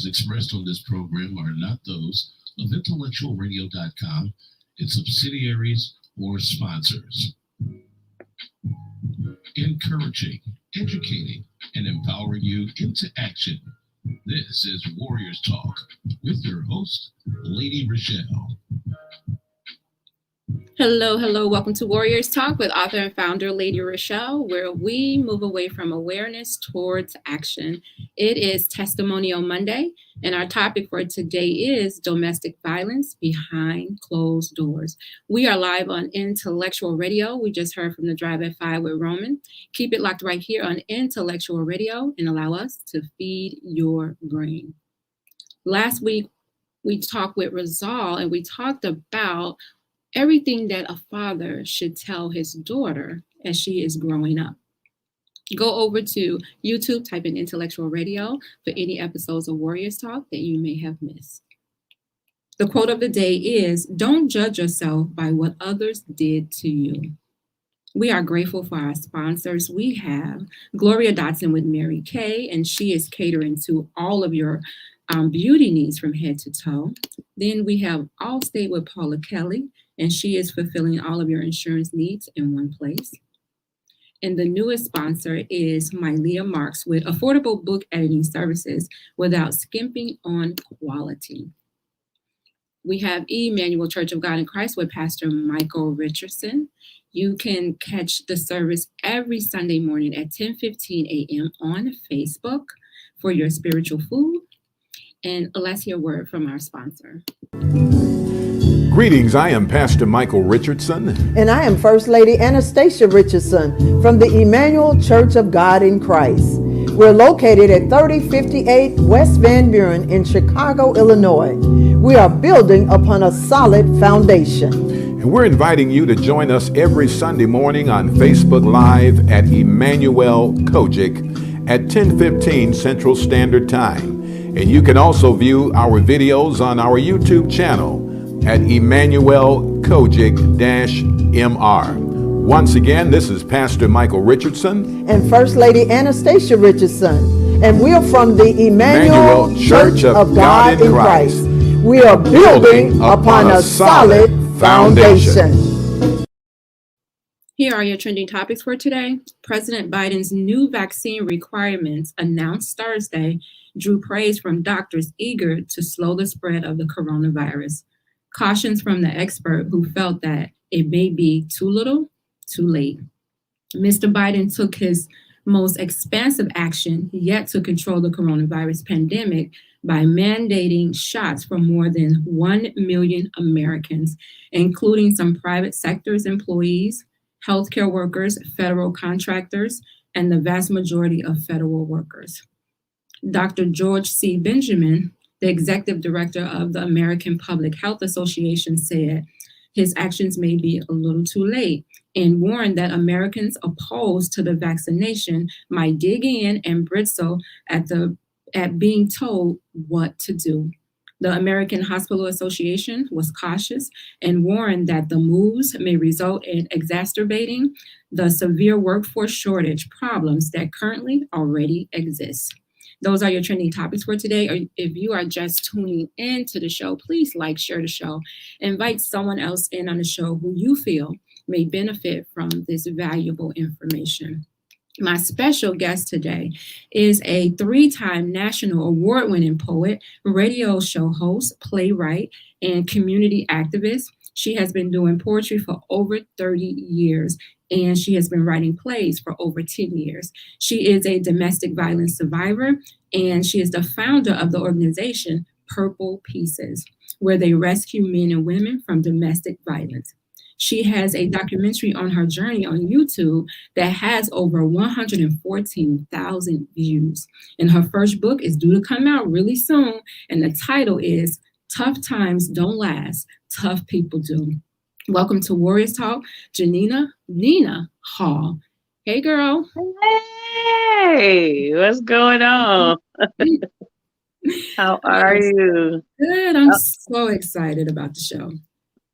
expressed on this program are not those of intellectualradio.com, its subsidiaries, or sponsors. Encouraging, educating, and empowering you into action. This is Warriors Talk with your host, Lady ReShell. Hello. Welcome to Warriors Talk with author and founder Lady ReShell, where we move away from awareness towards action. It is Testimonial Monday, and our topic for today is domestic violence behind closed doors. We are live on Intellectual Radio. We just heard from the Drive at 5 with Roman. Keep it locked right here on Intellectual Radio and allow us to feed your brain. Last week, we talked with Rizal, and we talked about everything that a father should tell his daughter as she is growing up. Go over to YouTube, type in Intellectual Radio for any episodes of Warriors Talk that you may have missed. The quote of the day is, "Don't judge yourself by what others did to you." We are grateful for our sponsors. We have Gloria Dotson with Mary Kay, and she is catering to all of your beauty needs from head to toe. Then we have Allstate with Paula Kelly, and she is fulfilling all of your insurance needs in one place. And the newest sponsor is MyLeah Marks with affordable book editing services without skimping on quality. We have Emanuel C.O.G.I.C with Pastor Michael Richardson. You can catch the service every Sunday morning at 10:15 a.m. on Facebook for your spiritual food. And let's hear a word from our sponsor. Greetings, I am Pastor Michael Richardson. And I am First Lady Anastasia Richardson from the Emanuel Church of God in Christ. We're located at 3058 West Van Buren in Chicago, Illinois. We are building upon a solid foundation. And we're inviting you to join us every Sunday morning on Facebook Live at Emanuel C.O.G.I.C at 10:15 Central Standard Time. And you can also view our videos on our YouTube channel at Emanuel C.O.G.I.C-MR. Once again, this is Pastor Michael Richardson and First Lady Anastasia Richardson, and we are from the Emanuel Church of God in Christ. We are building upon a solid foundation. Here are your trending topics for today. President Biden's new vaccine requirements announced Thursday drew praise from doctors eager to slow the spread of the coronavirus. Cautions from the expert who felt that it may be too little, too late. Mr. Biden took his most expansive action yet to control the coronavirus pandemic by mandating shots for more than 1 million Americans, including some private sector's employees, healthcare workers, federal contractors, and the vast majority of federal workers. Dr. George C. Benjamin, the executive director of the American Public Health Association, said his actions may be a little too late and warned that Americans opposed to the vaccination might dig in and bristle at being told what to do. The American Hospital Association was cautious and warned that the moves may result in exacerbating the severe workforce shortage problems that currently already exist. Those are your trending topics for today. Or if you are just tuning in to the show, please like, share the show, invite someone else in on the show who you feel may benefit from this valuable information. My special guest today is a 3-time national award-winning poet, radio show host, playwright, and community activist. She has been doing poetry for over 30 years, and she has been writing plays for over 10 years. She is a domestic violence survivor, and she is the founder of the organization Purple Pieces, where they rescue men and women from domestic violence. She has a documentary on her journey on YouTube that has over 114,000 views. And her first book is due to come out really soon, and the title is Tough Times Don't Last, Tough People Do. Welcome to Warriors Talk, Nina Hall. Hey, girl. Hey, what's going on? How are you? Good. I'm so excited about the show.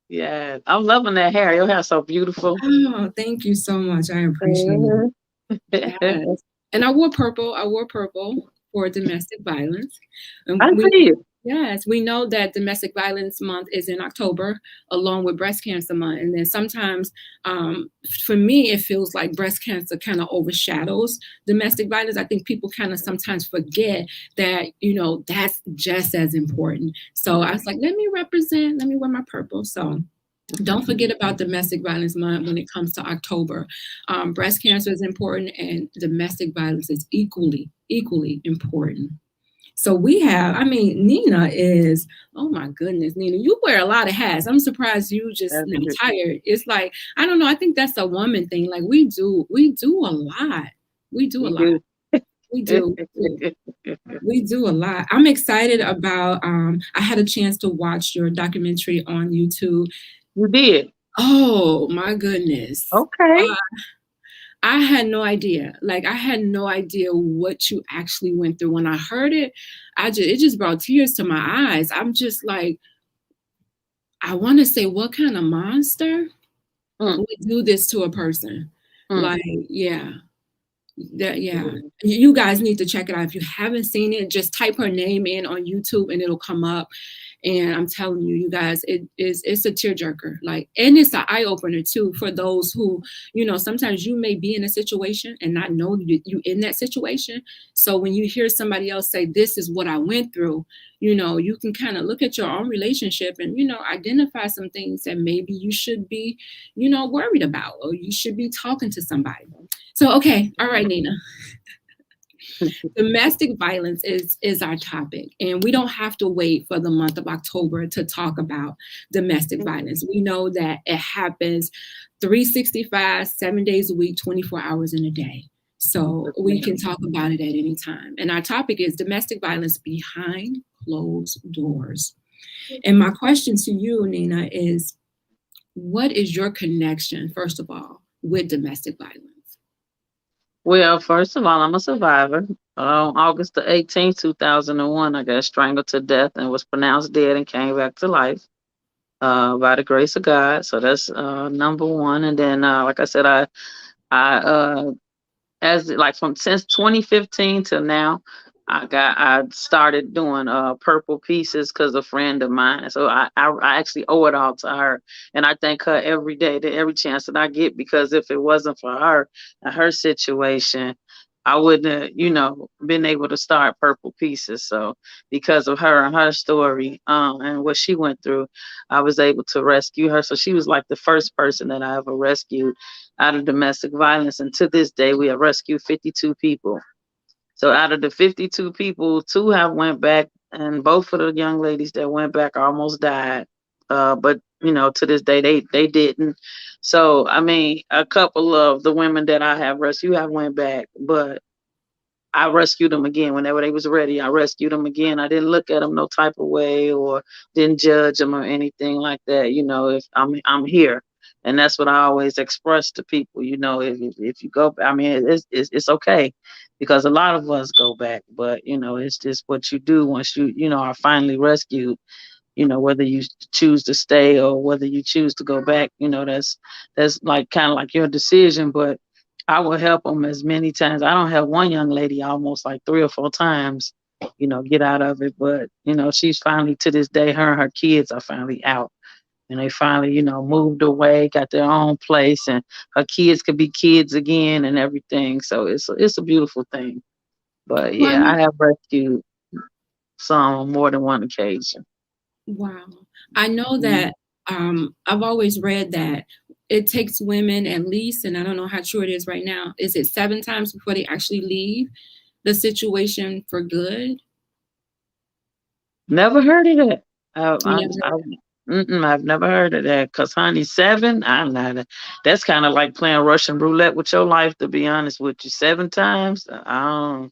Yeah, I'm loving that hair. Your hair's so beautiful. Oh, thank you so much. I appreciate it. Yes. And I wore purple for domestic violence. I And see it. yes, we know that Domestic Violence Month is in October, along with Breast Cancer Month. And then sometimes, for me, it feels like breast cancer kind of overshadows domestic violence. I think people kind of sometimes forget that, that's just as important. So I was like, let me wear my purple. So don't forget about Domestic Violence Month when it comes to October. Breast cancer is important, and domestic violence is equally important. So Nina is, oh my goodness, Nina, you wear a lot of hats. I'm surprised you just not tired. It's like, I don't know. I think that's a woman thing. Like we do a lot. We do a lot. We do. We do a lot. I'm excited about, I had a chance to watch your documentary on YouTube. You did? Oh my goodness. Okay. I had no idea. Like, I had no idea what you actually went through. When I heard it, it just brought tears to my eyes. I'm just like, I want to say, what kind of monster would do this to a person? Like, yeah. You guys need to check it out. If you haven't seen it, just type her name in on YouTube and it'll come up. And I'm telling you, you guys, it's a tearjerker. Like, and it's an eye opener too for those who, sometimes you may be in a situation and not know you in that situation. So when you hear somebody else say, this is what I went through, you can kind of look at your own relationship and, identify some things that maybe you should be, worried about, or you should be talking to somebody. So, okay. All right, Nina. Domestic violence is our topic, and we don't have to wait for the month of October to talk about domestic violence. We know that it happens 365, 7 days a week, 24 hours in a day. So we can talk about it at any time. And our topic is domestic violence behind closed doors. And my question to you, Nina, is what is your connection, first of all, with domestic violence? Well, first of all, I'm a survivor. On August the 18th, 2001, I got strangled to death and was pronounced dead and came back to life by the grace of God. So that's number one. And then, like I said, since 2015 till now, I started doing purple pieces because a friend of mine. So I actually owe it all to her, and I thank her every day, every chance that I get, because if it wasn't for her and her situation, I wouldn't have, been able to start purple pieces. So because of her and her story, and what she went through, I was able to rescue her. So she was like the first person that I ever rescued out of domestic violence. And to this day, we have rescued 52 people. So out of the 52 people, 2 have went back, and both of the young ladies that went back almost died. But to this day, they didn't. So a couple of the women that I have rescued have went back, but I rescued them again whenever they was ready. I rescued them again. I didn't look at them no type of way or didn't judge them or anything like that. If I'm here. And that's what I always express to people. If you go, it's okay, because a lot of us go back, but it's just what you do once you are finally rescued. Whether you choose to stay or whether you choose to go back, that's like kind of like your decision. But I will help them as many times. I don't have one young lady almost like 3 or 4 times, get out of it. But she's finally, to this day, her and her kids are finally out. And they finally, moved away, got their own place, and her kids could be kids again and everything. So it's a beautiful thing. But yeah, I have rescued some on more than one occasion. Wow. I know that I've always read that it takes women at least, and I don't know how true it is right now, is it 7 times before they actually leave the situation for good? Never heard of that. I've never heard of that, because honey, 7, I'm not. That's kind of like playing Russian roulette with your life, to be honest with you. 7 times, I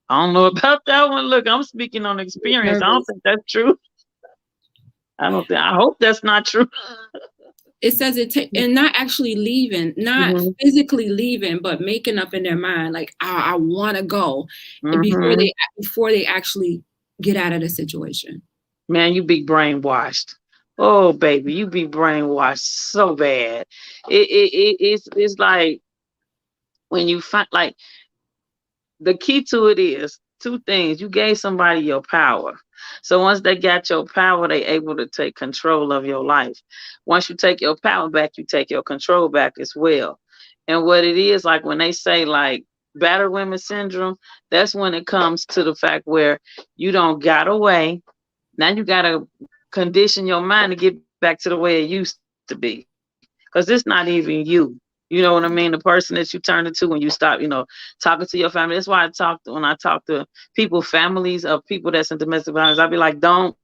don't know about that one. Look, I'm speaking on experience. I don't think that's true. I hope that's not true. It says and not actually leaving, not physically leaving, but making up in their mind, like, I want to go, before they actually get out of the situation. Man, you be brainwashed. Oh, baby, you be brainwashed so bad. It's like when you find, like, the key to it is two things. You gave somebody your power. So once they got your power, they able to take control of your life. Once you take your power back, you take your control back as well. And what it is, like when they say like battered women syndrome, that's when it comes to the fact where you don't got away. Now you gotta condition your mind to get back to the way it used to be. Because it's not even you. You know what I mean? The person that you turn into when you stop, talking to your family. That's why when I talk to people, families of people that's in domestic violence, I'll be like, don't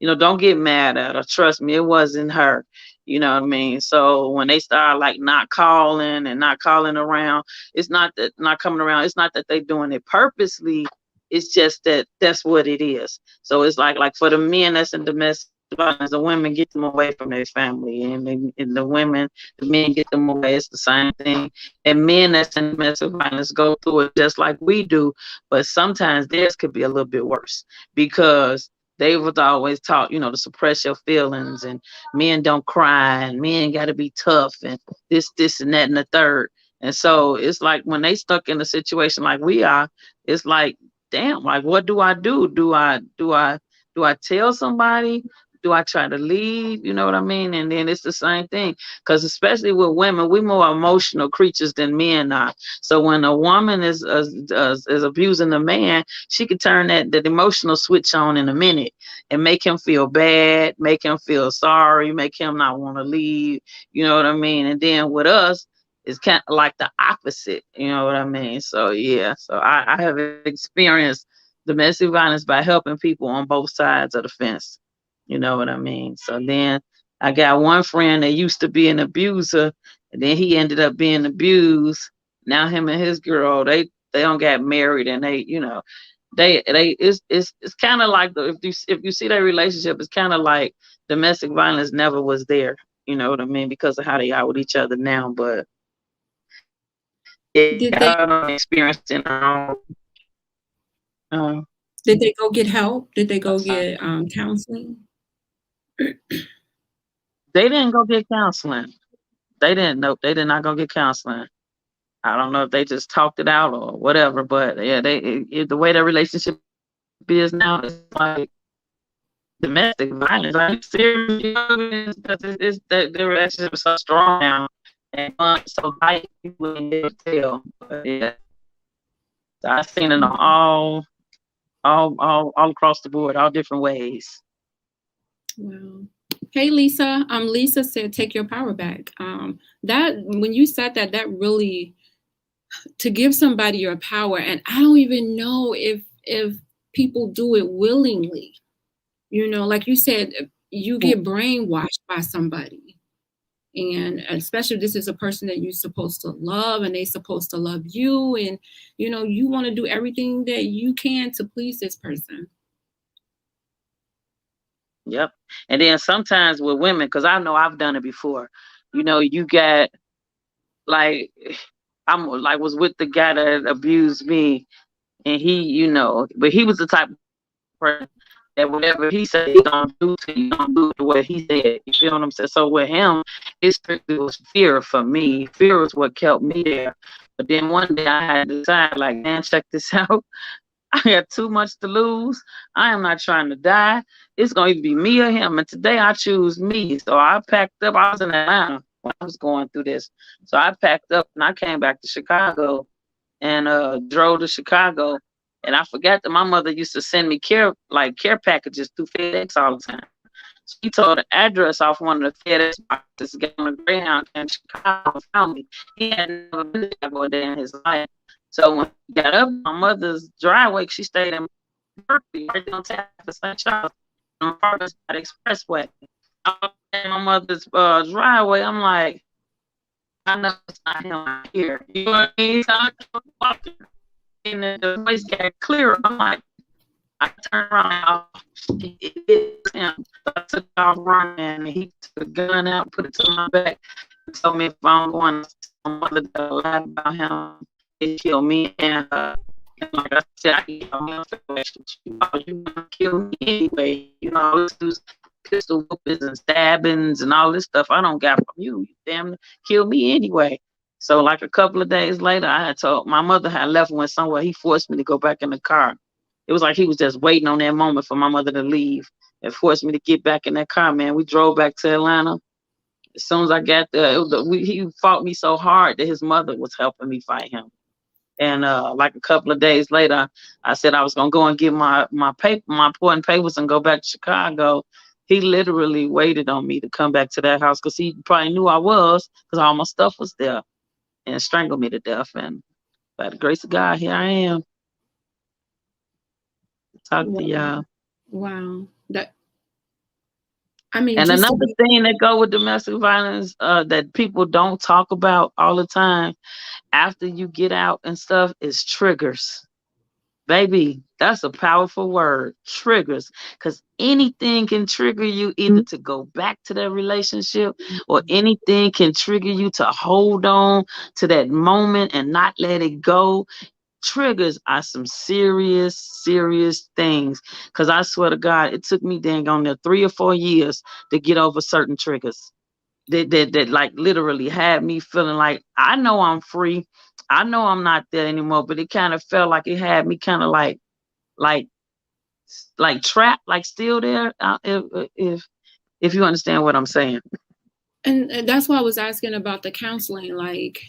get mad at her. Trust me, it wasn't her. You know what I mean? So when they start like not calling and not calling around, it's not that not coming around. It's not that they're doing it purposely. It's just that that's what it is. So it's like for the men that's in domestic violence, the women get them away from their family, and the men get them away. It's the same thing. And men that's in domestic violence go through it just like we do, but sometimes theirs could be a little bit worse because they was always taught, to suppress your feelings, and men don't cry, and men got to be tough, and this, and that, and the third. And so it's like when they stuck in a situation like we are, it's like, damn, like what do I do? Do I tell somebody? Do I try to leave? You know what I mean? And then it's the same thing, because especially with women, we're more emotional creatures than men are. So when a woman is abusing a man, she could turn that emotional switch on in a minute and make him feel bad, make him feel sorry, make him not want to leave. You know what I mean? And then with us, it's kind of like the opposite. You know what I mean? So yeah. So I have experienced domestic violence by helping people on both sides of the fence. You know what I mean? So then I got one friend that used to be an abuser, and then he ended up being abused. Now him and his girl, they don't get married, and it's kind of like if you see their relationship, it's kind of like domestic violence never was there. You know what I mean? Because of how they are with each other now. But Did they experiencing did they go get help? Did they go get counseling? They didn't go get counseling. They didn't know. They did not go get counseling. I don't know if they just talked it out or whatever, but yeah, the way their relationship is now is like domestic violence. Like serious, it's that their relationship is so strong now, and so like people can tell. But yeah, so I've seen it all across the board, all different ways. Wow. Hey, Lisa. Lisa said, "Take your power back." That when you said that really, to give somebody your power, and I don't even know if people do it willingly. Like you said, you get brainwashed by somebody, and especially if this is a person that you're supposed to love, and they're supposed to love you, and you want to do everything that you can to please this person. Yep. And then sometimes with women, because I know I've done it before, you got like, I'm like was with the guy that abused me, and he, but he was the type of person that whatever he said he don't do to you, don't do the way he said. You feel what I'm saying? So with him, it strictly was fear for me. Fear was what kept me there. But then one day I had to decide, like, man, check this out. I got too much to lose. I am not trying to die. It's going to either be me or him. And today I choose me. So I packed up. I was in Atlanta when I was going through this. So I packed up and I came back to Chicago and drove to Chicago. And I forgot that my mother used to send me care packages through FedEx all the time. So he told the address off one of the FedEx boxes, got on a Greyhound in Chicago and found me. He had never been to Chicago a day in his life. So when he got up my mother's driveway, she stayed in Berkeley, right downtown St. Charles, on Parker Expressway. I was in my mother's driveway. I'm like, I know it's not him out here. You know what I mean? So I kept walking, and the voice got clearer. I'm like, I turned around, it is him. So I took off running, and he took a gun out, put it to my back, and told me if I'm going to tell my mother that I lied about him, it killed me and her. And like I said, I can you gonna kill me anyway. Let's do pistol whoopings and stabbings and all this stuff I don't got from you. You damn kill me anyway. So like a couple of days later, I had told my mother had left and went somewhere. He forced me to go back in the car. It was like he was just waiting on that moment for my mother to leave and forced me to get back in that car, man. We drove back to Atlanta. As soon as I got there, he fought me so hard that his mother was helping me fight him. And like a couple of days later, I said I was gonna go and get my important papers and go back to Chicago. He literally waited on me to come back to that house because he probably knew I was, because all my stuff was there, and strangled me to death. And by the grace of God, here I am. Talk to y'all. Wow. I mean, and another thing that go with domestic violence that people don't talk about all the time after you get out and stuff is triggers. Baby, that's a powerful word, triggers, because anything can trigger you either to go back to that relationship, or anything can trigger you to hold on to that moment and not let it go. Triggers are some serious, serious things, because I swear to God, it took me dang on there 3 or 4 years to get over certain triggers that like literally had me feeling like I know I'm free. I know I'm not there anymore, but it kind of felt like it had me kind of like trapped, like still there. If you understand what I'm saying. And that's why I was asking about the counseling. Like,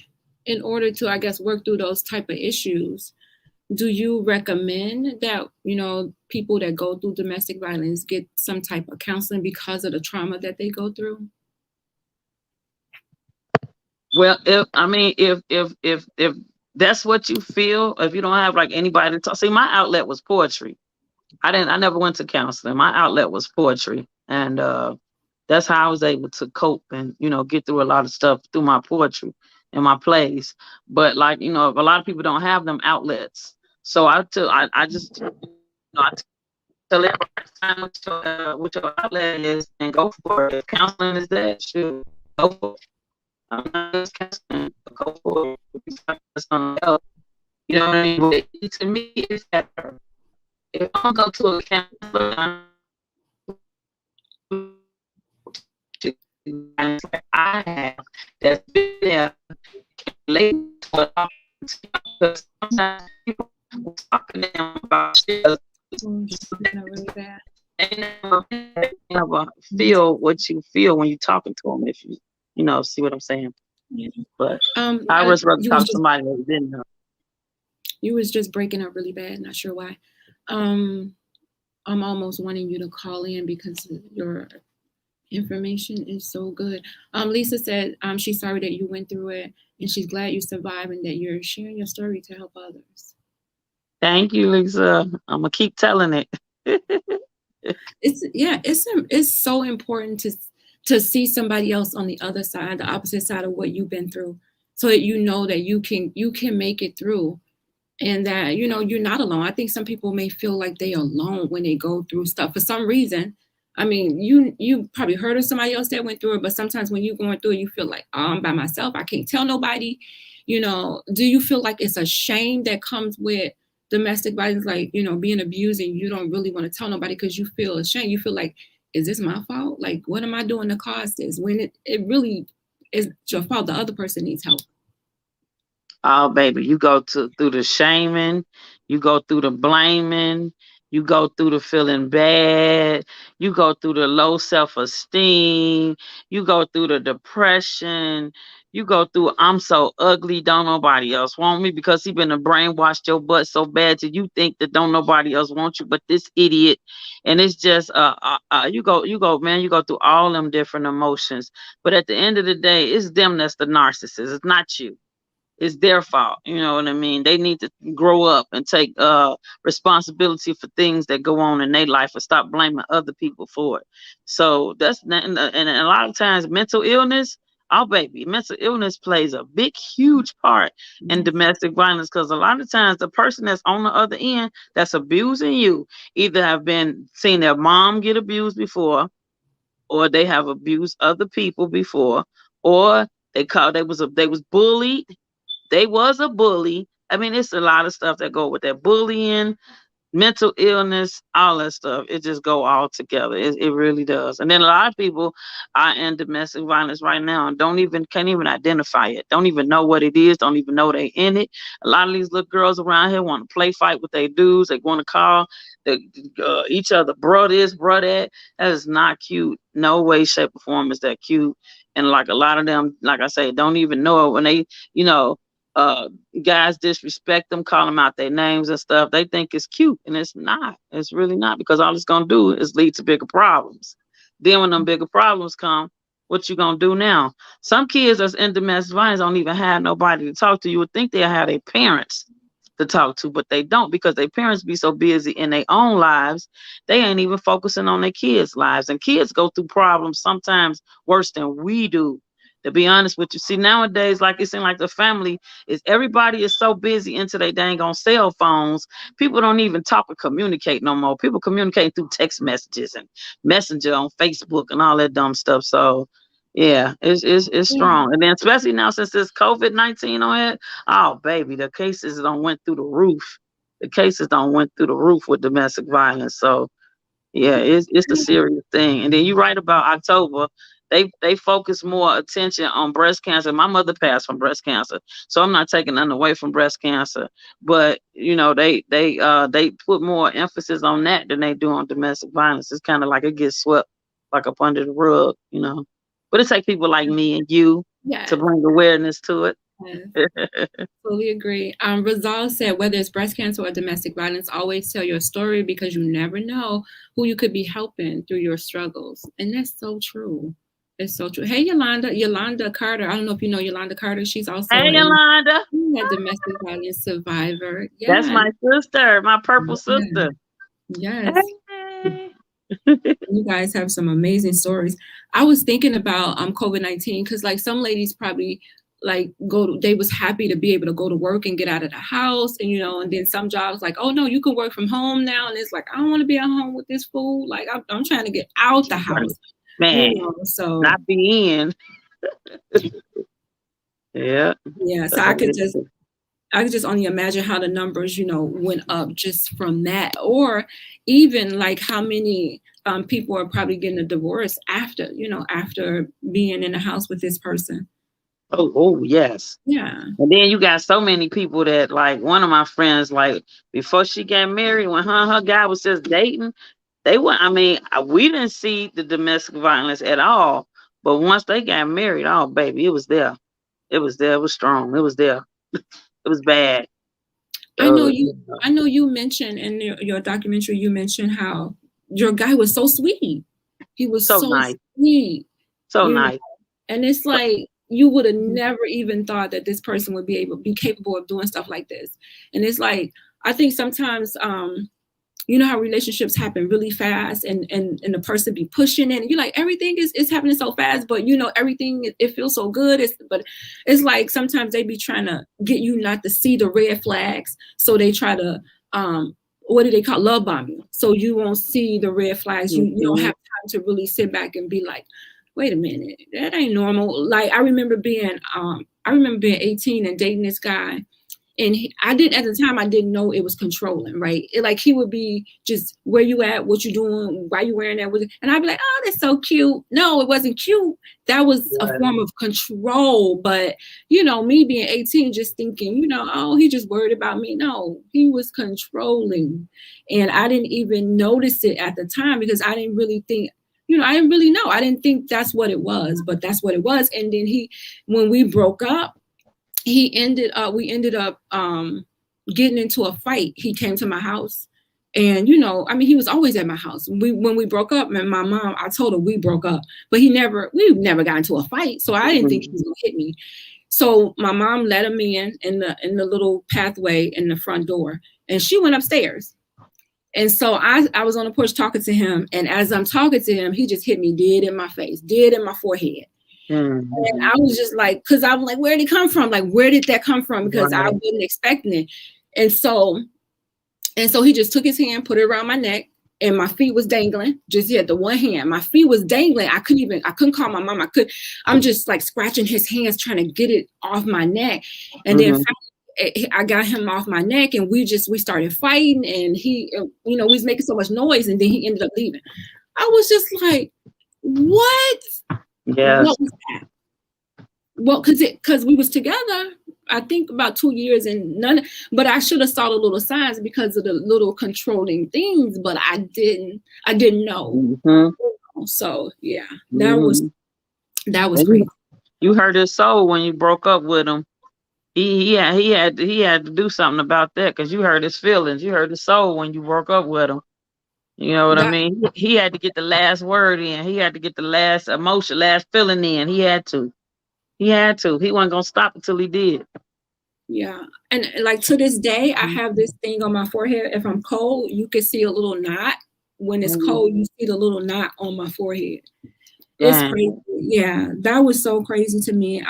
in order to, I guess, work through those type of issues, do you recommend that, people that go through domestic violence get some type of counseling because of the trauma that they go through? Well, if that's what you feel, if you don't have like anybody to talk, see, my outlet was poetry. I never went to counseling. My outlet was poetry, and that's how I was able to cope and get through a lot of stuff through my poetry and my plays. But like a lot of people don't have them outlets, so I tell everybody, find what your outlet is and go for it. If counseling is that, shoot, go for it. I'm not just counseling, but go for it. If you find something else, you know what I mean? But to me, it's that. If I go to a counselor, like I have, that's been there, relate to what I'm because sometimes people talking to them about shit. Really bad. They never feel what you feel when you're talking to them. If you see what I'm saying. Yeah. But I was rather talk to somebody that didn't know. You was just breaking up really bad. Not sure why. I'm almost wanting you to call in because your information is so good. Lisa said she's sorry that you went through it, and she's glad you survived and that you're sharing your story to help others. Thank you, Lisa. I'm gonna keep telling it. It's so important to see somebody else on the other side, the opposite side of what you've been through, so that you know that you can make it through. And that, you're not alone. I think some people may feel like they're alone when they go through stuff for some reason. I mean, you probably heard of somebody else that went through it, but sometimes when you're going through it, you feel like, oh, I'm by myself. I can't tell nobody. Do you feel like it's a shame that comes with domestic violence, like, being abused, and you don't really want to tell nobody because you feel ashamed? You feel like, is this my fault? Like, what am I doing to cause this? When it really is your fault. The other person needs help. Oh, baby, you go through the shaming, you go through the blaming, you go through the feeling bad, you go through the low self-esteem, you go through the depression, you go through I'm so ugly, don't nobody else want me, because he been brainwashed your butt so bad till you think that don't nobody else want you but this idiot. And it's just you go, man, you go through all them different emotions. But at the end of the day, it's them that's the narcissist. It's not you. It's their fault. You know what I mean? They need to grow up and take responsibility for things that go on in their life and stop blaming other people for it. So that's, and a lot of times mental illness, oh baby, mental illness plays a big, huge part in domestic violence, because a lot of times the person that's on the other end that's abusing you either have been seen their mom get abused before, or they have abused other people before, or they was bullied. They was a bully. I mean, it's a lot of stuff that go with that bullying. mental illness, all that stuff. It just go all together. It really does. And then a lot of people are in domestic violence right now and can't even identify it. Don't even know what it is. Don't even know they in it. A lot of these little girls around here want to play fight with their dudes. They want to call each other bro this, bro that. That is not cute. No way, shape, or form is that cute. And like a lot of them, like I say, don't even know it when they, guys disrespect them, call them out their names and stuff. They think it's cute, and it's not. It's really not, because all it's gonna do is lead to bigger problems. Then when them bigger problems come, what you gonna do now? Some kids that's in domestic violence don't even have nobody to talk to. You would think they have their parents to talk to, but they don't, because their parents be so busy in their own lives, they ain't even focusing on their kids' lives. And kids go through problems sometimes worse than we do. To be honest with you, see, nowadays, like it seems like the family everybody is so busy into their dang on cell phones. People don't even talk or communicate no more. People communicate through text messages and Messenger on Facebook and all that dumb stuff. So, yeah, it's strong. And then especially now since this COVID-19 on it, oh baby, the cases don't went through the roof. The cases don't went through the roof with domestic violence. So, yeah, it's a serious thing. And then you write about October. They focus more attention on breast cancer. My mother passed from breast cancer, so I'm not taking nothing away from breast cancer. But they put more emphasis on that than they do on domestic violence. It's kind of like it gets swept like up under the rug, But it takes people like me and you to bring awareness to it. Fully agree. Rizal said, whether it's breast cancer or domestic violence, always tell your story, because you never know who you could be helping through your struggles. And that's so true. It's so true. Hey, Yolanda Carter. I don't know if you know Yolanda Carter. She's also Yolanda, a domestic violence survivor. That's my sister, my purple sister. Yes. Hey. You guys have some amazing stories. I was thinking about COVID-19, because like some ladies probably they was happy to be able to go to work and get out of the house, and and then some jobs like, oh no, you can work from home now, and it's like, I don't want to be at home with this fool. Like I'm trying to get out the house. Man, so not be in. Yeah. So I could just only imagine how the numbers, went up just from that, or even like how many people are probably getting a divorce after being in the house with this person. Oh yes. Yeah. And then you got so many people that, like, one of my friends, like, before she got married, when her guy was just dating, we didn't see the domestic violence at all. But once they got married, oh baby, it was there. It was there. It was strong. It was there. It was bad. I know you mentioned in your documentary, you mentioned how your guy was so sweet. He was so nice. Sweet. So nice. And it's like, you would have never even thought that this person would be capable of doing stuff like this. And it's like, I think sometimes, how relationships happen really fast, and the person be pushing it, and you're like, everything is happening so fast, but everything, it feels so good. But it's like sometimes they be trying to get you not to see the red flags, so they try to what do they call, love bomb you, so you won't see the red flags. You don't have time to really sit back and be like, wait a minute, that ain't normal. Like I remember being 18 and dating this guy. And at the time, I didn't know it was controlling, right? He would be just, where you at, what you doing, why you wearing that? And I'd be like, oh, that's so cute. No, it wasn't cute. That was a form of control. But, me being 18, just thinking, oh, he just worried about me. No, he was controlling. And I didn't even notice it at the time, because I didn't really think, I didn't really know. I didn't think that's what it was, but that's what it was. And then when we broke up, we ended up getting into a fight. He came to my house, and he was always at my house. When we broke up, and my mom, I told her we broke up, but we never got into a fight. So I didn't think he was gonna hit me. So my mom let him in the little pathway in the front door, and she went upstairs. And so I was on the porch talking to him, and as I'm talking to him, he just hit me dead in my face, dead in my forehead. Mm-hmm. And I was just like, because I'm like, where did it come from? Like, where did that come from? Because I wasn't expecting it. And so he just took his hand, put it around my neck, and my feet was dangling. Just the one hand, my feet was dangling. I couldn't call my mom. I'm just like scratching his hands, trying to get it off my neck. And then finally, I got him off my neck, and we started fighting, and he, we was making so much noise, and then he ended up leaving. I was just like, what? Yes. What was that? Well, because we was together, I think about 2 years, and but I should have saw the little signs because of the little controlling things, but I didn't know. Mm-hmm. So yeah, that was crazy. You hurt his soul when you broke up with him. He had to do something about that, because you hurt his feelings. You hurt his soul when you broke up with him. You know what I mean? He had to get the last word in. He had to get the last emotion, last feeling in. He had to. He wasn't gonna stop until he did. Yeah, and like to this day, I have this thing on my forehead. If I'm cold, you can see a little knot. When it's cold, you see the little knot on my forehead. It's crazy. Yeah, that was so crazy to me.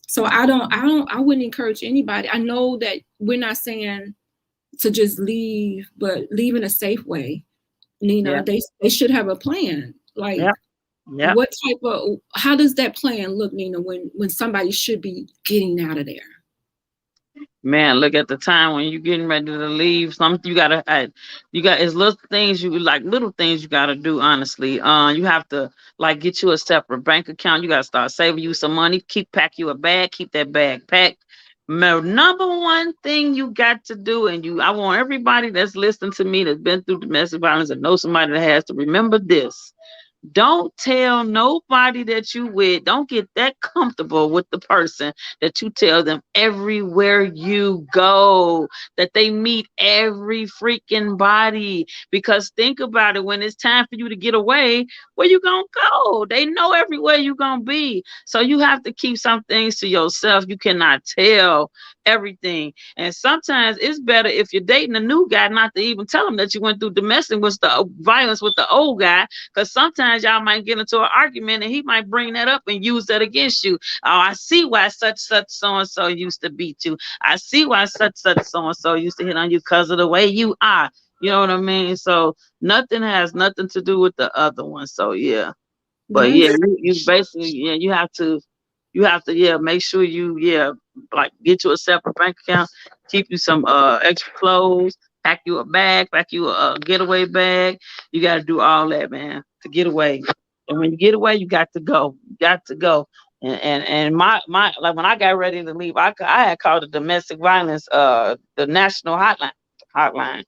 So I wouldn't encourage anybody. I know that we're not saying to just leave, but leave in a safe way. Nina, they should have a plan. Like, what type of, how does that plan look, Nina, when somebody should be getting out of there? Man, look at the time when you're getting ready to leave. You got it's little things you gotta do, honestly. You have to like get you a separate bank account. You gotta start saving you some money. Pack you a bag, keep that bag packed. Number one thing you got to do, and I want everybody that's listening to me that's been through domestic violence and know somebody that has to remember this. Don't tell nobody that you with. Don't get that comfortable with the person that you tell them everywhere you go, that they meet every freaking body. Because think about it, when it's time for you to get away, where you gonna go? They know everywhere you gonna be. So you have to keep some things to yourself. You cannot tell everything. And sometimes it's better if you're dating a new guy not to even tell him that you went through domestic violence with the old guy, because sometimes y'all might get into an argument and he might bring that up and use that against you. Oh, I see why such so-and-so used to beat you. I see why such so-and-so used to hit on you because of the way you are. You know what I mean? So nothing has nothing to do with the other one. So yeah. But yeah, you basically, you have to make sure you like get you a separate bank account, keep you some extra clothes, pack you a bag, pack you a getaway bag. You got to do all that, man, to get away. And when you get away, you got to go. You got to go. And my like when I got ready to leave, I had called the domestic violence the national hotline,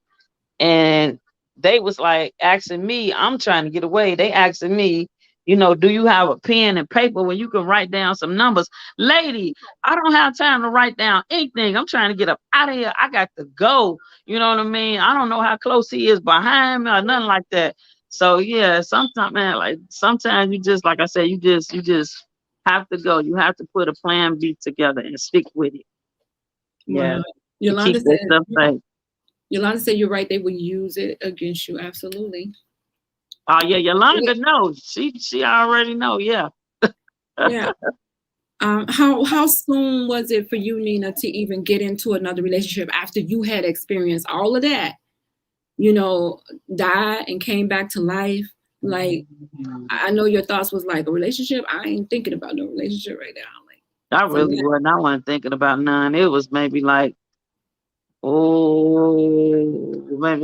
and they was like asking me, I'm trying to get away. They asking me, do you have a pen and paper where you can write down some numbers? Lady, I don't have time to write down anything. I'm trying to get up out of here. I got to go. You know what I mean? I don't know how close he is behind me or nothing like that. So yeah, sometimes, man, like sometimes you just, like I said, you just have to go. You have to put a plan B together and stick with it. Yeah. Yolanda said you're right. They would use it against you. Absolutely. Oh yeah, Yolanda knows. She already know. Yeah. Yeah. How soon was it for you, Nina, to even get into another relationship after you had experienced all of that? Died and came back to life. Like, I know your thoughts was like, a relationship? I ain't thinking about no relationship right now. Like, I really wasn't. I wasn't thinking about none. It was maybe like, maybe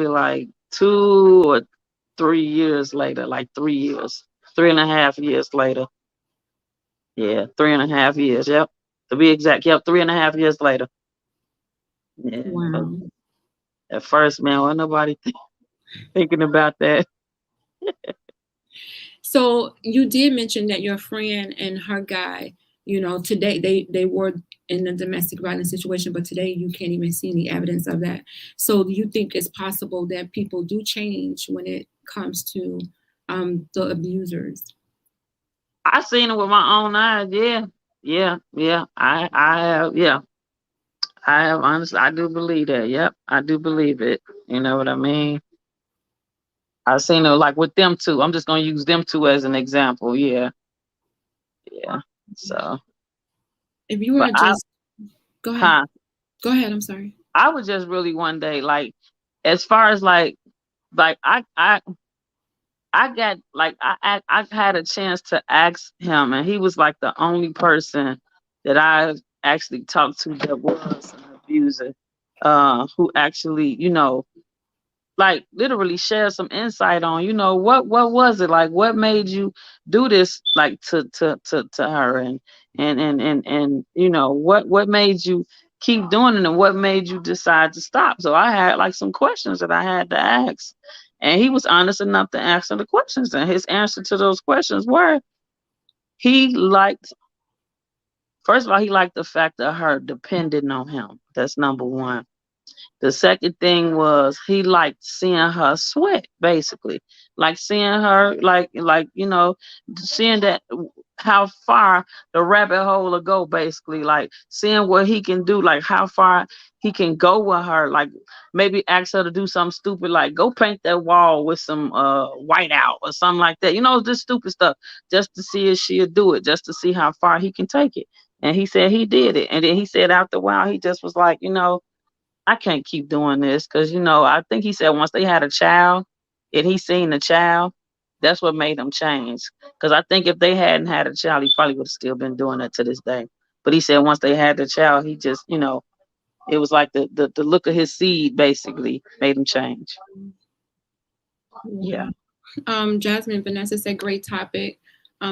like 2 or 3 years later, like 3 years, 3.5 years later. Yeah, 3.5 years. Yep. To be exact. Yep, 3.5 years later. Yeah. Wow. At first, man, wasn't nobody thinking about that. So you did mention that your friend and her guy, today they were in a domestic violence situation, but today you can't even see any evidence of that. So do you think it's possible that people do change when it comes to the abusers? I've seen it with my own eyes. Yeah. I have. Yeah. I have, honestly, I do believe that. Yep, I do believe it. You know what I mean? I've seen it like with them two. I'm just gonna use them two as an example. Yeah. So if you were go ahead. Go ahead, I'm sorry. I was just really one day, like, as far as like I got like I had a chance to ask him, and he was like the only person that I actually talked to that was an abuser, who actually, like literally share some insight on, what was it like, what made you do this, like to her, and what made you keep doing it, and what made you decide to stop. So I had like some questions that I had to ask, and he was honest enough to answer the questions, and his answer to those questions were, he liked, first of all, he liked the fact of her depending on him. That's number one. The second thing was he liked seeing her sweat, basically, like seeing her, seeing that how far the rabbit hole will go, basically, like seeing what he can do, like how far he can go with her, like maybe ask her to do something stupid, like go paint that wall with some white out or something like that, just stupid stuff, just to see if she'll do it, just to see how far he can take it. And he said he did it, and then he said after a while he just was like, I can't keep doing this, because I think he said once they had a child and he seen the child, that's what made him change. Because I think if they hadn't had a child, he probably would have still been doing that to this day. But he said once they had the child, he just, it was like the look of his seed basically made him change. Yeah. Jasmine, Vanessa said great topic.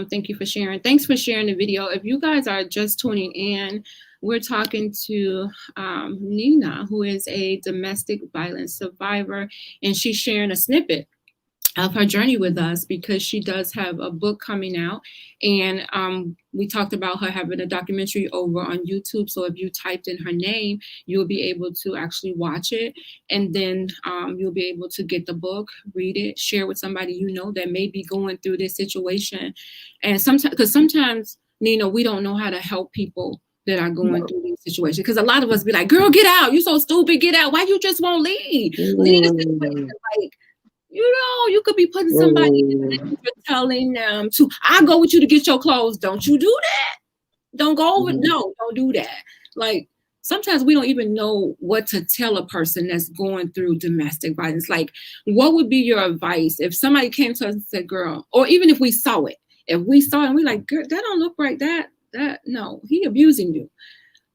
Thank you for sharing. Thanks for sharing the video. If you guys are just tuning in, we're talking to Nina, who is a domestic violence survivor, and she's sharing a snippet of her journey with us because she does have a book coming out, and we talked about her having a documentary over on YouTube. So if you typed in her name, you'll be able to actually watch it, and then you'll be able to get the book, read it, share with somebody that may be going through this situation. And sometimes, Nina, we don't know how to help people that are going through these situations, because a lot of us be like, girl, get out, you so stupid, get out, why you just won't leave? Leave the situation. Like, you could be putting somebody in, you're telling them to, I go with you to get your clothes. Don't you do that. Don't go over. No, don't do that. Like, sometimes we don't even know what to tell a person that's going through domestic violence. Like, what would be your advice if somebody came to us and said, girl, or even if we saw it, and we like, girl, that don't look right. No, he abusing you.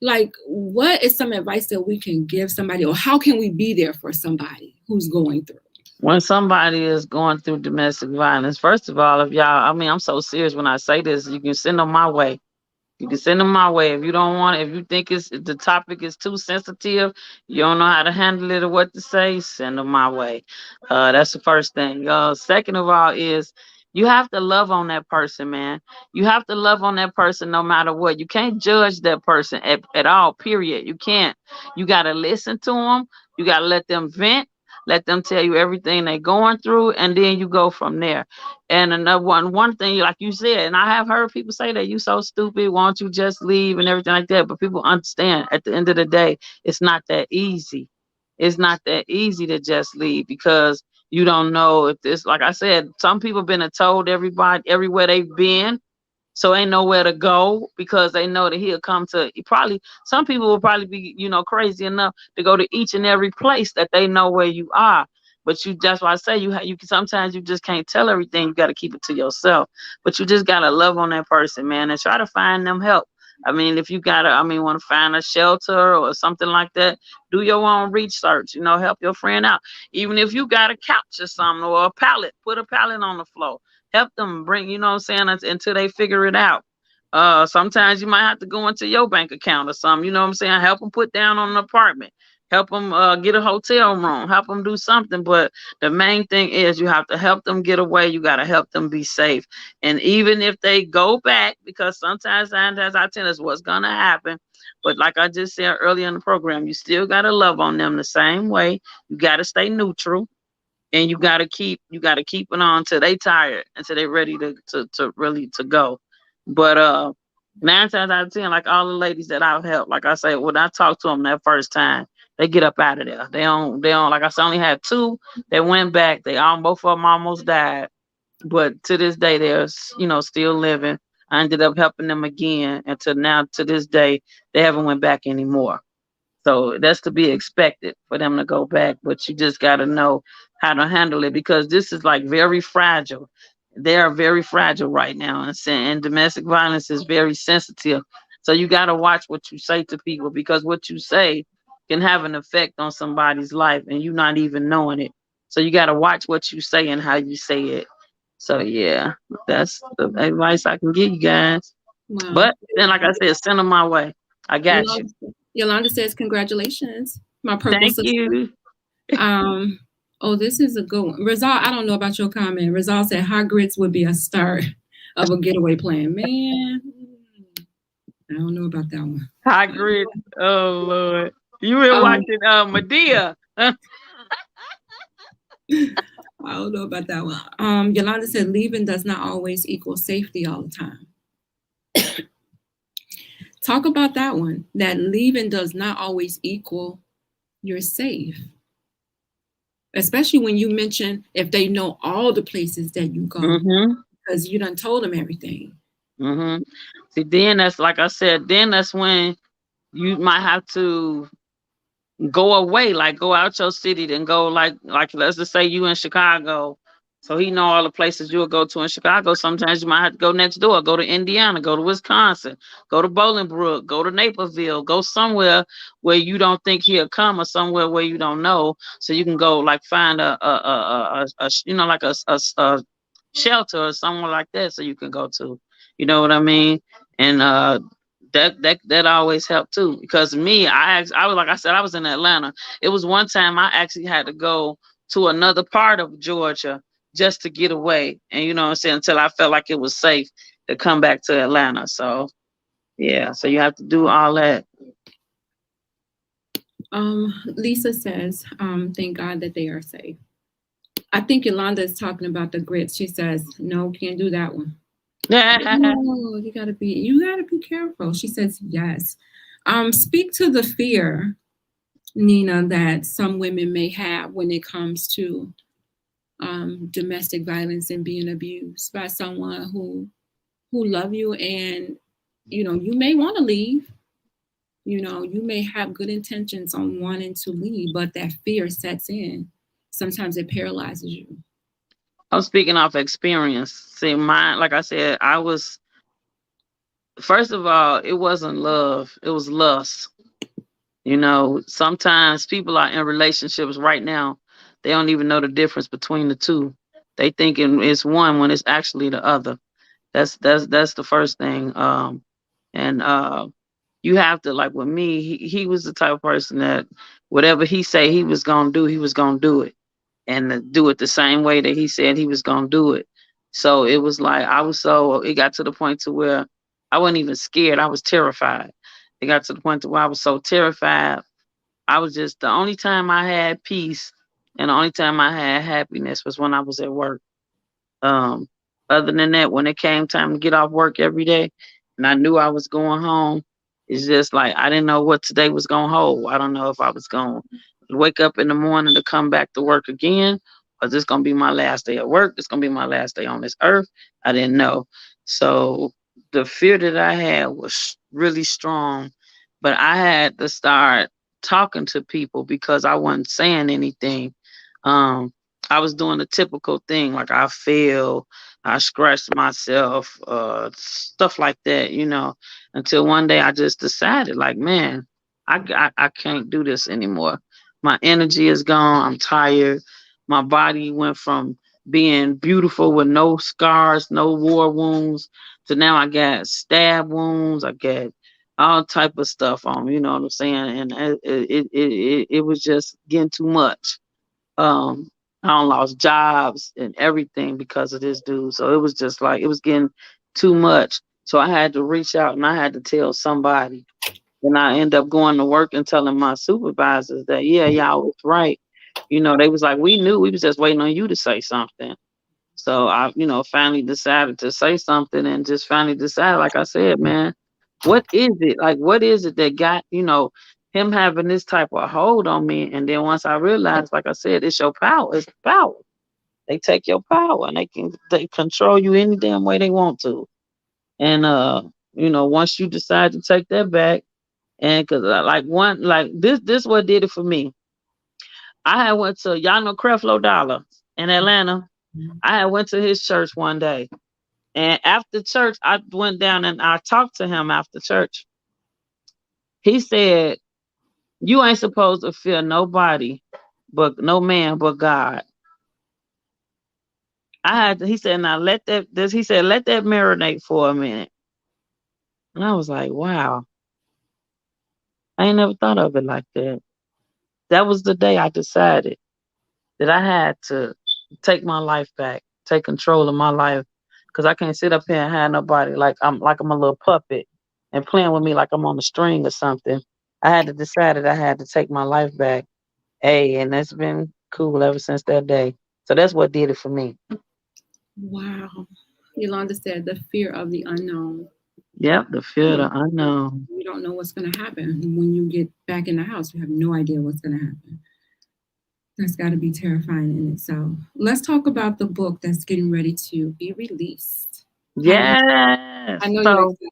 Like, what is some advice that we can give somebody, or how can we be there for somebody who's going through? When somebody is going through domestic violence, first of all, if y'all, I'm so serious when I say this, you can send them my way. You can send them my way. If you don't want it, if you think the topic is too sensitive, you don't know how to handle it or what to say, send them my way. That's the first thing. Second of all is you have to love on that person, man. You have to love on that person no matter what. You can't judge that person at all, period. You can't. You got to listen to them. You got to let them vent. Let them tell you everything they're going through, and then you go from there. And another one thing, like you said, and I have heard people say that you so stupid, why don't you just leave and everything like that. But people understand at the end of the day, it's not that easy. It's not that easy to just leave, because you don't know if this, like I said, some people been told everywhere they've been. So ain't nowhere to go, because they know that he'll come to, some people will probably be, crazy enough to go to each and every place that they know where you are. But that's why I say you sometimes you just can't tell everything. You got to keep it to yourself. But you just got to love on that person, man, and try to find them help. If you want to find a shelter or something like that, do your own research, help your friend out. Even if you got a couch or something, or a pallet, put a pallet on the floor. Help them bring, until they figure it out. Sometimes you might have to go into your bank account or something, help them put down on an apartment, help them get a hotel room, help them do something. But the main thing is you have to help them get away. You got to help them be safe. And even if they go back, because sometimes as I tell us what's going to happen, but like I just said earlier in the program, you still got to love on them the same way. You got to stay neutral. And you gotta keep it on till they tired, until they ready to really go. But 9 times out of 10, like all the ladies that I've helped, like I say, when I talk to them that first time, they get up out of there. They don't like I said, I only had 2 that went back. Both of them almost died, but to this day they're still living. I ended up helping them again, and to this day they haven't went back anymore. So that's to be expected for them to go back, but you just got to know how to handle it, because this is like very fragile. They are very fragile right now, and domestic violence is very sensitive. So you got to watch what you say to people, because what you say can have an effect on somebody's life and you not even knowing it. So you got to watch what you say and how you say it. So yeah, that's the advice I can give you guys. Wow. But then, like I said, send them my way. I got you. Yolanda says, congratulations, my purple Thank sister. you. Oh, this is a good one. Rizal, I don't know about your comment. Rizal said hot grits would be a start of a getaway plan. Man, I don't know about that one. Hot grits. Oh Lord. You been watching MyLeah. I don't know about that one. Yolanda said leaving does not always equal safety all the time. Talk about that one. That leaving does not always equal you're safe. Especially when you mention if they know all the places that you go, because you done told them everything. See, then that's, like I said, then that's when you might have to go away, like go out your city, then go like let's just say you in Chicago. So he know all the places you'll go to in Chicago. Sometimes you might have to go next door, go to Indiana, go to Wisconsin, go to Bolingbrook, go to Naperville, go somewhere where you don't think he'll come, or somewhere where you don't know. So you can go like find a you know, like a shelter or somewhere like that, so you can go to. You know what I mean? And that always helped too. Because me, I was, like I said, I was in Atlanta. It was one time I actually had to go to another part of Georgia just to get away, and you know what I'm saying, until I felt like it was safe to come back to Atlanta. So yeah, so you have to do all that. Lisa says, thank God that they are safe. I think Yolanda is talking about the grits. She says, no, can't do that one. No, you gotta be careful. She says yes. Speak to the fear, Nina, that some women may have when it comes to domestic violence and being abused by someone who love you, and you know, you may want to leave. You know, you may have good intentions on wanting to leave, but that fear sets in. Sometimes it paralyzes you. I'm speaking off experience. See, mine, like I said, I was, first of all, it wasn't love, it was lust. You know, sometimes people are in relationships right now, they don't even know the difference between the two. They thinking it's one when it's actually the other. That's the first thing. And you have to, like with me, he was the type of person that whatever he say he was gonna do, he was gonna do it, and do it the same way that he said he was gonna do it. So it was like it got to the point to where I wasn't even scared. I was terrified. It got to the point to where I was so terrified. I was just, the only time I had peace and the only time I had happiness was when I was at work. Other than that, when it came time to get off work every day and I knew I was going home, it's just like I didn't know what today was gonna hold. I don't know if I was gonna wake up in the morning to come back to work again, or this gonna be my last day at work. This gonna be my last day on this earth. I didn't know. So the fear that I had was really strong, but I had to start talking to people because I wasn't saying anything. I was doing the typical thing, like I fell, I scratched myself, stuff like that, you know, until one day I just decided, like, man, I can't do this anymore. My energy is gone. I'm tired. My body went from being beautiful with no scars, no war wounds, to now I got stab wounds. I got all type of stuff on, you know what I'm saying? And it was just getting too much. I lost jobs and everything because of this dude. So it was just like, it was getting too much. So I had to reach out and I had to tell somebody. And I end up going to work and telling my supervisors that, yeah, y'all was right. You know, they was like, we knew, we was just waiting on you to say something. So I, you know, finally decided to say something and just finally decided, like I said, man, what is it? Like, what is it that got, you know, him having this type of hold on me? And then once I realized, like I said, it's your power. It's power. They take your power and they control you any damn way they want to. And you know, once you decide to take that back, and cause this what did it for me. I had went to, y'all know Creflo Dollar in Atlanta. I had went to his church one day, and after church, I went down and I talked to him after church. He said, you ain't supposed to fear nobody, but no man but God. He said, now let that marinate for a minute. And I was like, wow, I ain't never thought of it like that. That was the day I decided that I had to take my life back, take control of my life. Cause I can't sit up here and have nobody like I'm a little puppet and playing with me like I'm on a string or something. I had to decide that I had to take my life back. Hey, and that's been cool ever since that day. So that's what did it for me. Wow. Yolanda said the fear of the unknown. Yep, the fear of the unknown. You don't know what's going to happen when you get back in the house. You have no idea what's going to happen. That's got to be terrifying in itself. Let's talk about the book that's getting ready to be released. Yes. I know you're excited.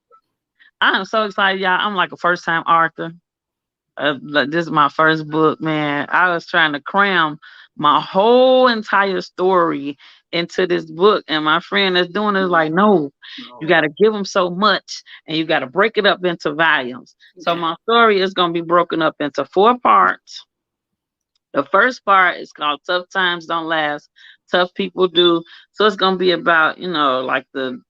I'm so excited, y'all. I'm like a first-time author. This is my first book, man. I was trying to cram my whole entire story into this book, and my friend that's doing it is like, no, you got to give them so much, and you got to break it up into volumes. So my story is going to be broken up into 4 parts. The first part is called Tough Times Don't Last, Tough People Do. So it's going to be about, like the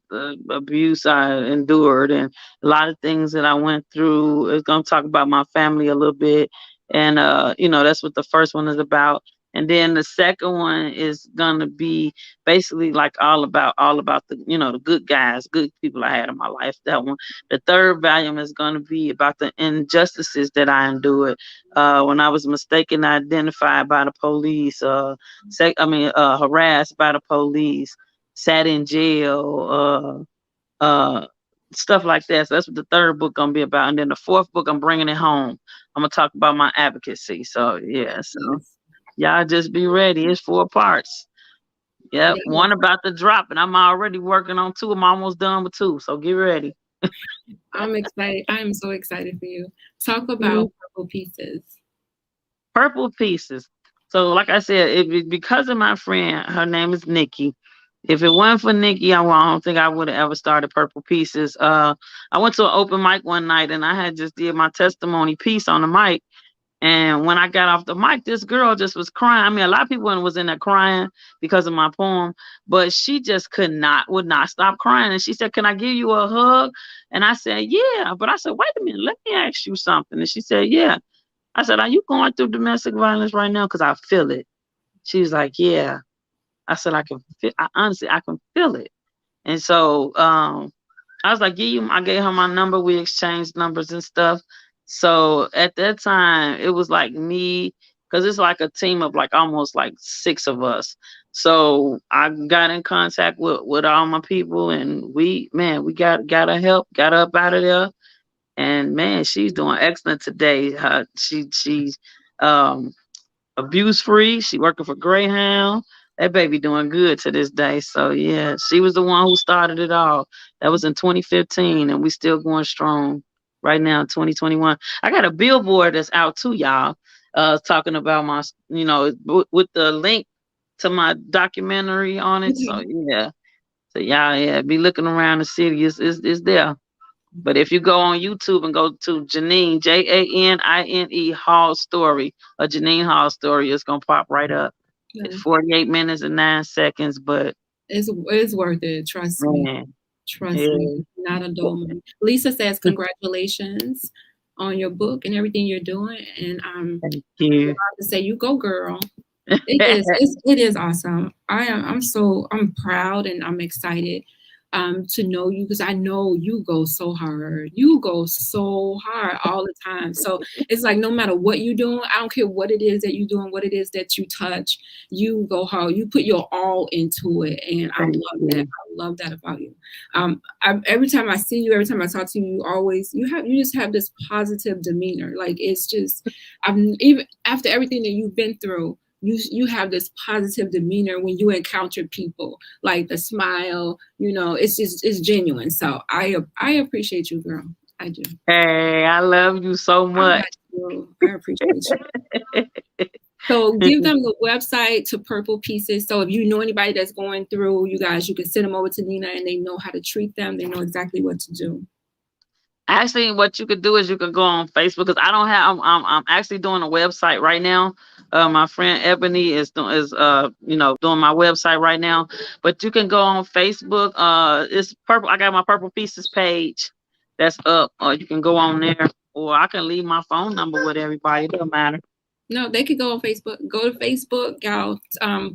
abuse I endured and a lot of things that I went through. It's going to talk about my family a little bit. And, that's what the first one is about. And then the second one is going to be basically like all about the, the good guys, good people I had in my life. That one. The third volume is going to be about the injustices that I endured when I was mistaken identified by the police, harassed by the police, sat in jail, stuff like that. So that's what the third book going to be about. And then the fourth book, I'm bringing it home. I'm going to talk about my advocacy. So, yeah. So y'all just be ready. It's 4 parts. Yep. One about to drop, and I'm already working on 2. I'm almost done with 2. So get ready. I'm excited. I'm so excited for you. Talk about Purple Pieces. Purple Pieces. So like I said, because of my friend, her name is Nikki. If it wasn't for Nikki, I don't think I would have ever started Purple Pieces. I went to an open mic one night, and I had just did my testimony piece on the mic. And when I got off the mic, this girl just was crying. I mean, a lot of people was in there crying because of my poem, but she just would not stop crying. And she said, "Can I give you a hug?" And I said, "Yeah." But I said, "Wait a minute, let me ask you something." And she said, "Yeah." I said, "Are you going through domestic violence right now? Because I feel it." She was like, "Yeah." I said, I can feel it. And so I was like, I gave her my number. We exchanged numbers and stuff. So at that time, it was like me, because it's like a team of like almost like 6 of us. So I got in contact with all my people, and we got her help, got her up out of there. And man, she's doing excellent today. She's abuse free. She working for Greyhound. That baby doing good to this day. So yeah, she was the one who started it all. That was in 2015, and we still going strong right now in 2021. I got a billboard that's out too, y'all. Talking about my, with the link to my documentary on it. So yeah. So y'all, be looking around the city. It's there. But if you go on YouTube and go to Janine, Janine Hall Story, or Janine Hall Story, it's gonna pop right up. It's 48 minutes and 9 seconds, but it's worth it. Trust me. Trust me. Not a dull moment. Lisa says congratulations on your book and everything you're doing. And thank you. To say you go, girl. It is awesome. I'm proud and I'm excited to know you, because I know you go so hard. You go so hard all the time. So it's like no matter what you're doing, I don't care what it is that you're doing, what it is that you touch, you go hard. You put your all into it, and I love that. I love that about you. Every time I see you, every time I talk to you, you just have this positive demeanor. Like it's just, even after everything that you've been through, you have this positive demeanor when you encounter people, like the smile, it's genuine. So I appreciate you, girl. I do. Hey, I love you so much. I appreciate you. So give them the website to Purple Pieces. So if you know anybody that's going through, you guys, you can send them over to Nina, and they know how to treat them. They know exactly what to do. Actually, what you could do is you could go on Facebook, because I don't have. I'm actually doing a website right now. My friend Ebony is doing my website right now. But you can go on Facebook. It's purple. I got my Purple Pieces page that's up. You can go on there, or I can leave my phone number with everybody. It doesn't matter. No, they could go on Facebook. Go to Facebook, y'all.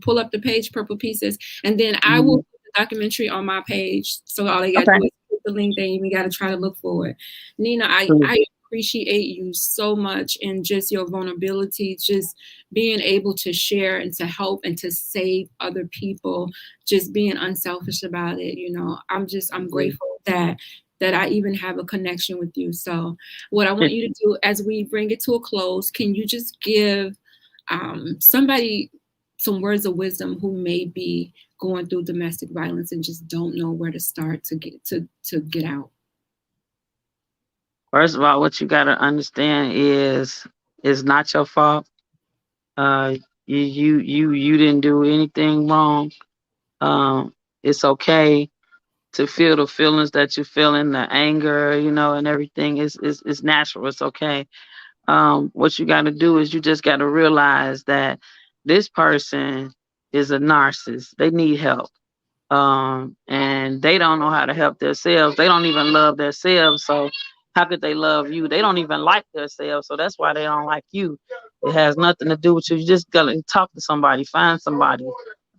Pull up the page, Purple Pieces, and then I will put the documentary on my page. So all they got to do is click the link. They even got to try to look for it. Nina, I appreciate you so much, and just your vulnerability, just being able to share and to help and to save other people, just being unselfish about it. I'm grateful that I even have a connection with you. So what I want you to do as we bring it to a close, can you just give somebody some words of wisdom who may be going through domestic violence and just don't know where to start to get out? First of all, what you got to understand is it's not your fault. You didn't do anything wrong. It's okay to feel the feelings that you're feeling, the anger, and everything is natural. It's okay. What you got to do is you just got to realize that this person is a narcissist. They need help. And they don't know how to help themselves. They don't even love themselves. So how could they love you? They don't even like themselves. So that's why they don't like you. It has nothing to do with you. You just gotta talk to somebody, find somebody,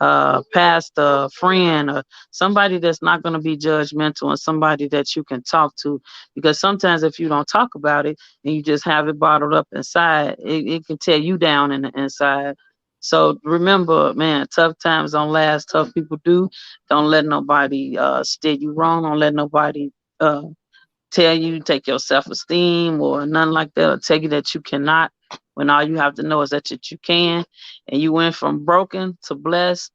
pastor, friend, or somebody that's not going to be judgmental, and somebody that you can talk to. Because sometimes if you don't talk about it and you just have it bottled up inside, it can tear you down in the inside. So remember, man, tough times don't last. Tough people do. Don't let nobody steer you wrong. Don't let nobody tell you take your self-esteem or nothing like that, or tell you that you cannot, when all you have to know is that you can. And you went from broken to blessed.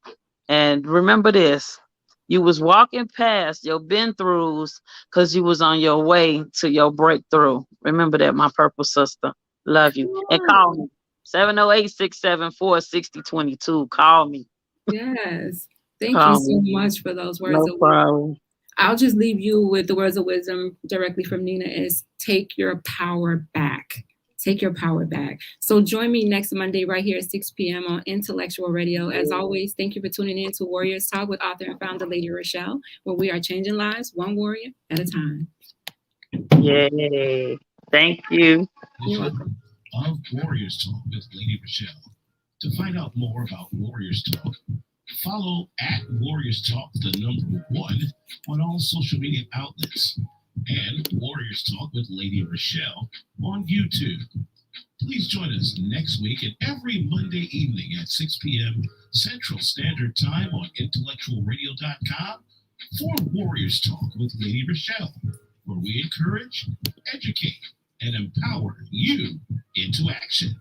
And remember this, you was walking past your been-throughs because you was on your way to your breakthrough. Remember that, my purple sister. Love you. And call me. 708-674-6022. Call me. Yes. Thank you so much for those words. No problem. I'll just leave you with the words of wisdom directly from Nina is take your power back. Take your power back. So join me next Monday right here at 6 p.m. on Intellectual Radio. As always, thank you for tuning in to Warriors Talk with author and founder Lady ReShell, where we are changing lives one warrior at a time. Yay. Thank you. You're welcome. Of Warriors Talk with Lady ReShell. To find out more about Warriors Talk, follow at Warriors Talk, the number 1, on all social media outlets, and Warriors Talk with Lady ReShell on YouTube. Please join us next week and every Monday evening at 6 p.m. Central Standard Time on intellectualradio.com for Warriors Talk with Lady ReShell, where we encourage, educate, and empower you into action.